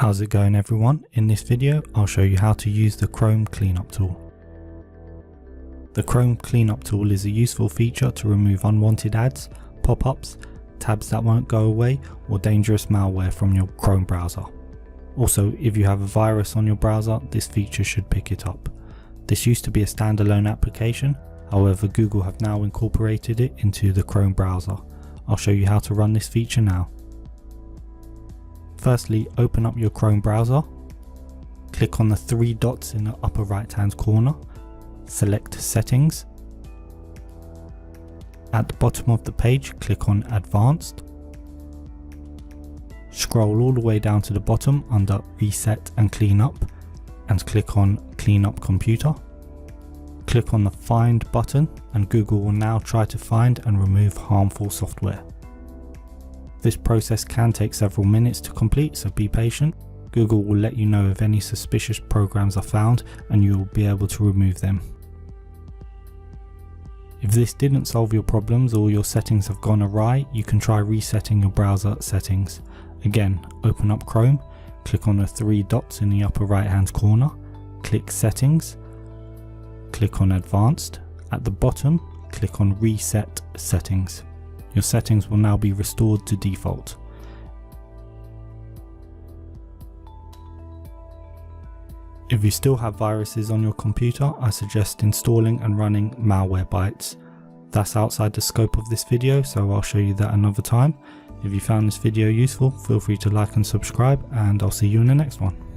How's it going everyone? In this video I'll show you how to use the Chrome cleanup tool. The Chrome cleanup tool is a useful feature to remove unwanted ads, pop-ups, tabs that won't go away, or dangerous malware from your Chrome browser. Also, if you have a virus on your browser, this feature should pick it up. This used to be a standalone application, however Google have now incorporated it into the Chrome browser. I'll show you how to run this feature now. Firstly, open up your Chrome browser, click on the three dots in the upper right hand corner, select Settings. At the bottom of the page, click on Advanced. Scroll all the way down to the bottom under Reset and Cleanup and click on Cleanup Computer. Click on the Find button and Google will now try to find and remove harmful software. This process can take several minutes to complete, so be patient. Google will let you know if any suspicious programs are found and you will be able to remove them. If this didn't solve your problems or your settings have gone awry, you can try resetting your browser settings. Again, open up Chrome, click on the three dots in the upper right hand corner, click Settings, click on Advanced. At the bottom, click on Reset Settings. Your settings will now be restored to default. If you still have viruses on your computer, I suggest installing and running malware bytes. That's outside the scope of this video, so I'll show you that another time. If you found this video useful, feel free to like and subscribe, and I'll see you in the next one.